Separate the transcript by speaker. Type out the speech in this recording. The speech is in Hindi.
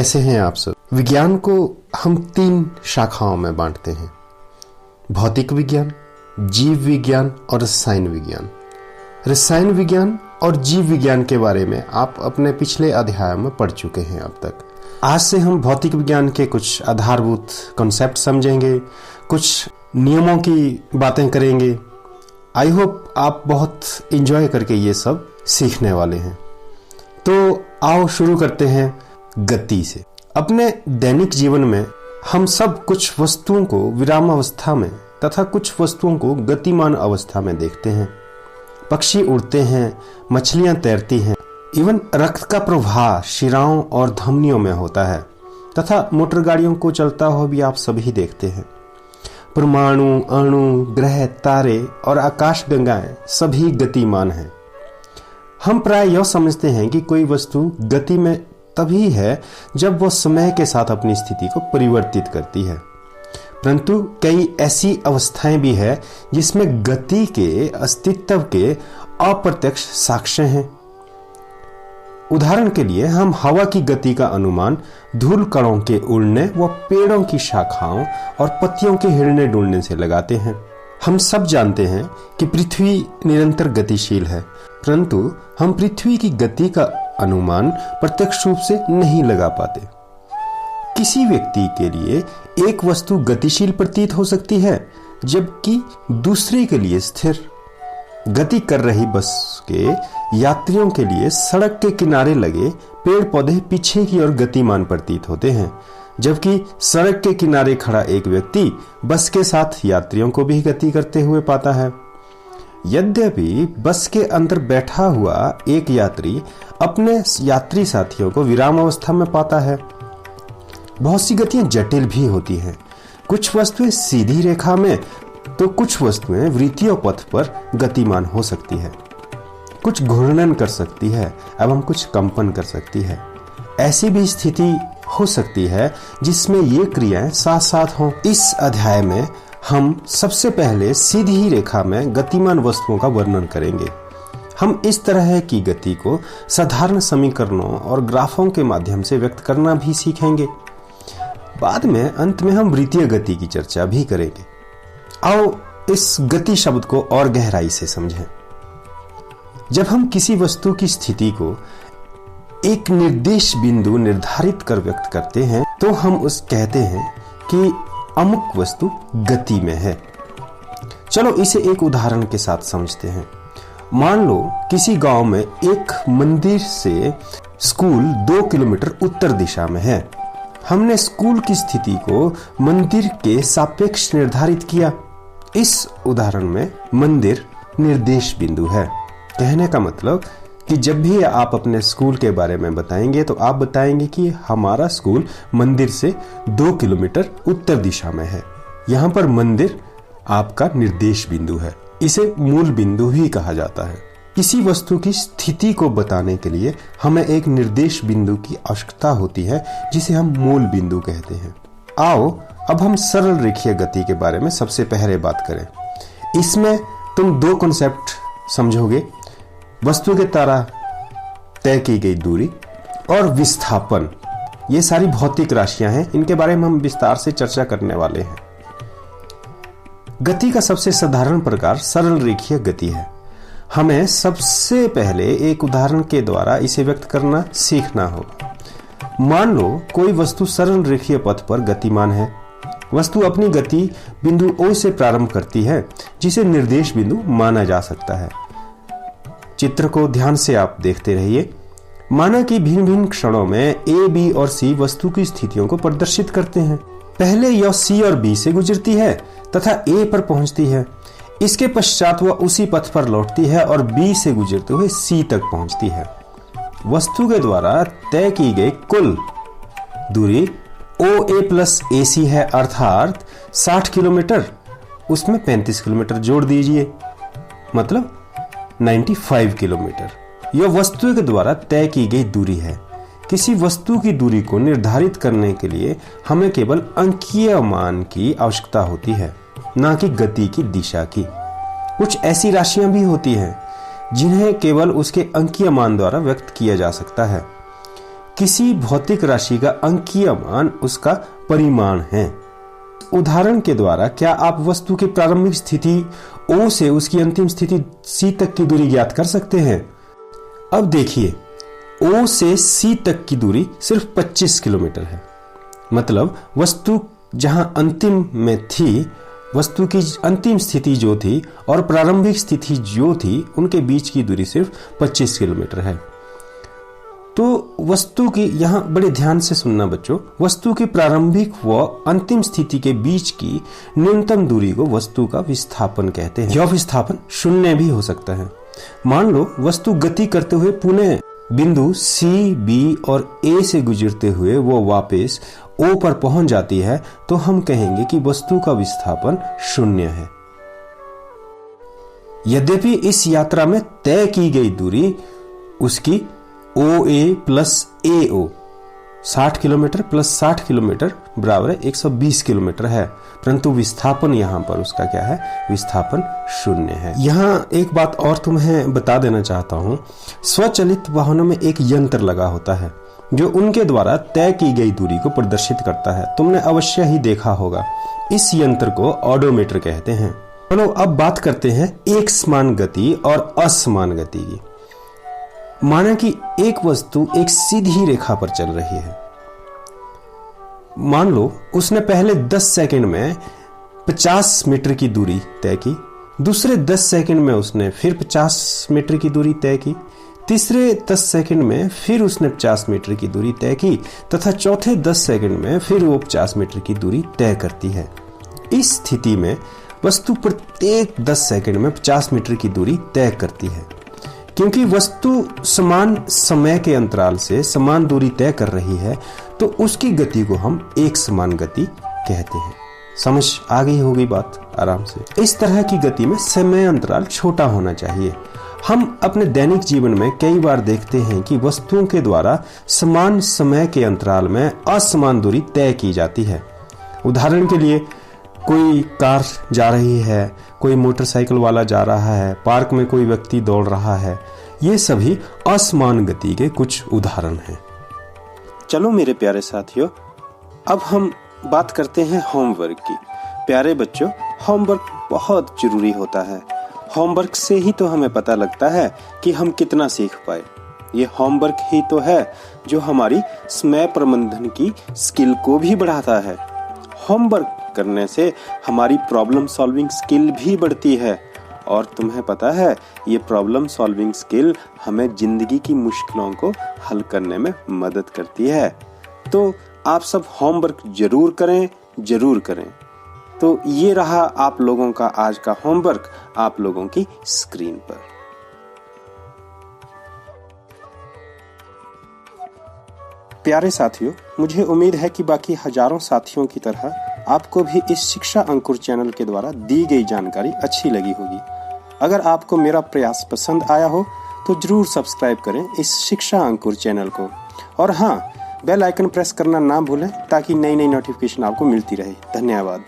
Speaker 1: कैसे हैं आप सब। विज्ञान को हम 3 शाखाओं में बांटते हैं, भौतिक विज्ञान, जीव विज्ञान और रसायन विज्ञान। रसायन विज्ञान और जीव विज्ञान के बारे में आप अपने पिछले अध्याय में पढ़ चुके हैं अब तक। आज से हम भौतिक विज्ञान के कुछ आधारभूत कॉन्सेप्ट समझेंगे, कुछ नियमों की बातें करेंगे। आई होप आप बहुत एंजॉय करके ये सब सीखने वाले हैं। तो आओ शुरू करते हैं गति से। अपने दैनिक जीवन में हम सब कुछ वस्तुओं को विरामावस्था में तथा कुछ वस्तुओं को गतिमान अवस्था में देखते हैं। पक्षी उड़ते हैं, मछलियां तैरती हैं, इवन रक्त का प्रवाह शिराओं और धमनियों में होता है तथा मोटर गाड़ियों को चलता हुआ भी आप सभी देखते हैं। परमाणु, अणु, ग्रह, तारे और आकाश गंगाएं सभी गतिमान हैं। हम प्राय यह समझते हैं कि कोई वस्तु गति में तभी है जब वह समय के साथ अपनी स्थिति को परिवर्तित करती है, परंतु कई ऐसी अवस्थाएं भी है जिसमें गति के अस्तित्व के अप्रत्यक्ष साक्ष्य हैं। उदाहरण के लिए हम हवा की गति का अनुमान धूल कणों के उड़ने व पेड़ों की शाखाओं और पत्तियों के हिलने डुलने से लगाते हैं। हम सब जानते हैं कि पृथ्वी निरंतर गतिशील है, परंतु हम पृथ्वी की गति का अनुमान प्रत्यक्ष रूप से नहीं लगा पाते। किसी व्यक्ति के लिए एक वस्तु गतिशील प्रतीत हो सकती है, जबकि दूसरे के लिए स्थिर। गति कर रही बस के यात्रियों के लिए सड़क के किनारे लगे पेड़ पौधे पीछे की ओर गतिमान प्रतीत होते हैं, जबकि सड़क के किनारे खड़ा एक व्यक्ति बस के साथ यात्रियों को भी गति करते हुए पाता है। यद्यपि बस के अंदर बैठा हुआ एक यात्री अपने यात्री साथियों को विराम अवस्था में पाता है। बहुत सी गतियां जटिल भी होती हैं। कुछ वस्तुएं सीधी रेखा में तो कुछ वस्तुएं वृत्तीय पथ पर गतिमान हो सकती है। कुछ घूर्णन कर सकती है एवं कुछ कंपन कर सकती है। ऐसी भी स्थिति हो सकती है जिसमें ये क्रियाएं साथ साथ हों। इस अध्याय में हम सबसे पहले सीधी रेखा में गतिमान वस्तुओं का वर्णन करेंगे। हम इस तरह की गति को साधारण समीकरणों और ग्राफों के माध्यम से व्यक्त करना भी सीखेंगे। बाद में अंत में हम वृत्तीय गति की चर्चा भी करेंगे। आओ इस गति शब्द को और गहराई से समझें। जब हम किसी वस्तु की स्थिति को एक निर्देश बिंदु निर्धारित कर व्यक्त करते हैं तो हम उस कहते हैं कि अमुक वस्तु गति में है। चलो इसे एक उदाहरण के साथ समझते हैं। मान लो किसी गांव में एक मंदिर से स्कूल 2 किलोमीटर उत्तर दिशा में है। हमने स्कूल की स्थिति को मंदिर के सापेक्ष निर्धारित किया। इस उदाहरण में मंदिर निर्देश बिंदु है। कहने का मतलब कि जब भी आप अपने स्कूल के बारे में बताएंगे तो आप बताएंगे कि हमारा स्कूल मंदिर से 2 किलोमीटर उत्तर दिशा में है। यहाँ पर मंदिर आपका निर्देश बिंदु है। इसे मूल बिंदु भी कहा जाता है। किसी वस्तु की स्थिति को बताने के लिए हमें एक निर्देश बिंदु की आवश्यकता होती है, जिसे हम मूल बिंदु कहते हैं। आओ अब हम सरल रेखीय गति के बारे में सबसे पहले बात करें। इसमें तुम 2 कॉन्सेप्ट समझोगे, वस्तु के द्वारा तय की गई दूरी और विस्थापन। ये सारी भौतिक राशियां हैं, इनके बारे में हम विस्तार से चर्चा करने वाले हैं। गति का सबसे साधारण प्रकार सरल रेखीय गति है। हमें सबसे पहले एक उदाहरण के द्वारा इसे व्यक्त करना सीखना होगा। मान लो कोई वस्तु सरल रेखीय पथ पर गतिमान है। वस्तु अपनी गति बिंदु O से प्रारंभ करती है, जिसे निर्देश बिंदु माना जा सकता है। चित्र को ध्यान से आप देखते रहिए। माना कि भिन्न भिन्न क्षणों में A, B और C वस्तु की स्थितियों को प्रदर्शित करते हैं। पहले यह C और B से गुजरती है तथा A पर पहुंचती है। इसके पश्चात वह उसी पथ पर लौटती है और B से गुजरते हुए C तक पहुंचती है। वस्तु के द्वारा तय की गई कुल दूरी OA प्लस AC है, अर्थात 60 किलोमीटर। उसमें 35 किलोमीटर जोड़ दीजिए, मतलब 95 किलोमीटर। यह वस्तु के द्वारा तय की गई दूरी है। किसी वस्तु की दूरी को निर्धारित करने के लिए हमें केवल अंकीय मान की आवश्यकता होती है, न कि गति की दिशा की। कुछ ऐसी राशियां भी होती हैं जिन्हें केवल उसके अंकीय मान द्वारा व्यक्त किया जा सकता है। किसी भौतिक राशि का अंकीय मान उसका परिमाण है। उदाहरण के द्वारा क्या आप वस्तु की प्रारंभिक स्थिति O से उसकी अंतिम स्थिति C तक की दूरी ज्ञात कर सकते हैं? अब देखिए, O से C तक की दूरी सिर्फ 25 किलोमीटर है। मतलब वस्तु जहां अंतिम में थी, वस्तु की अंतिम स्थिति जो थी और प्रारंभिक स्थिति जो थी, उनके बीच की दूरी सिर्फ 25 किलोमीटर है। तो वस्तु की, यहां बड़े ध्यान से सुनना बच्चों, वस्तु की प्रारंभिक व अंतिम स्थिति के बीच की न्यूनतम दूरी को वस्तु का विस्थापन कहते हैं। यह विस्थापन शून्य भी हो सकता है। मान लो वस्तु गति करते हुए पुनः बिंदु C, B और A से गुजरते हुए वो वापस O पर पहुंच जाती है, तो हम कहेंगे कि वस्तु का विस्थापन शून्य है। यद्यपि इस यात्रा में तय की गई दूरी उसकी OA plus AO 60 kilometre plus 60 kilometre बराबर 120 किलोमीटर है, परंतु विस्थापन यहां पर उसका क्या है? विस्थापन शून्य है। यहां एक बात और तुम्हें बता देना चाहता हूं, स्वचालित वाहनों में एक यंत्र लगा होता है जो उनके द्वारा तय की गई दूरी को प्रदर्शित करता है। तुमने अवश्य ही देखा होगा। इस यंत्र को ऑडोमीटर कहते हैं। चलो अब बात करते हैं एक समान गति और असमान गति की। माना कि एक वस्तु एक सीधी रेखा पर चल रही है। मान लो उसने पहले 10 सेकंड में 50 मीटर की दूरी तय की, दूसरे 10 सेकंड में उसने फिर 50 मीटर की दूरी तय की, तीसरे 10 सेकंड में फिर उसने 50 मीटर की दूरी तय की तथा चौथे 10 सेकंड में फिर वो 50 मीटर की दूरी तय करती है। इस स्थिति में वस्तु प्रत्येक 10 सेकंड में 50 मीटर की दूरी तय करती है। क्योंकि वस्तु समान समय के अंतराल से समान दूरी तय कर रही है, तो उसकी गति को हम एक समान गति कहते हैं। समझ आ गई होगी बात आराम से। इस तरह की गति में समय अंतराल छोटा होना चाहिए। हम अपने दैनिक जीवन में कई बार देखते हैं कि वस्तुओं के द्वारा समान समय के अंतराल में असमान दूरी तय की जाती है। उदाहरण के लिए, कोई कार जा रही है, कोई मोटरसाइकिल वाला जा रहा है, पार्क में कोई व्यक्ति दौड़ रहा है। ये सभी असमान गति के कुछ उदाहरण हैं। चलो मेरे प्यारे साथियों, अब हम बात करते हैं होमवर्क की। प्यारे बच्चों, होमवर्क बहुत जरूरी होता है। होमवर्क से ही तो हमें पता लगता है कि हम कितना सीख पाए। ये होमवर्क ही तो है जो हमारी समय प्रबंधन की स्किल को भी बढ़ाता है। होमवर्क करने से हमारी प्रॉब्लम सॉल्विंग स्किल भी बढ़ती है, और तुम्हें पता है ये प्रॉब्लम सॉल्विंग स्किल हमें जिंदगी की मुश्किलों को हल करने में मदद करती है। तो आप सब होमवर्क जरूर करें, जरूर करें। तो ये रहा आप लोगों का आज का होमवर्क आप लोगों की स्क्रीन पर। प्यारे साथियों, मुझे उम्मीद है कि बाकी हजारों साथियों की तरह आपको भी इस शिक्षा अंकुर चैनल के द्वारा दी गई जानकारी अच्छी लगी होगी। अगर आपको मेरा प्रयास पसंद आया हो तो जरूर सब्सक्राइब करें इस शिक्षा अंकुर चैनल को, और हाँ, बेल आइकन प्रेस करना ना भूलें ताकि नई नई नोटिफिकेशन आपको मिलती रहे। धन्यवाद।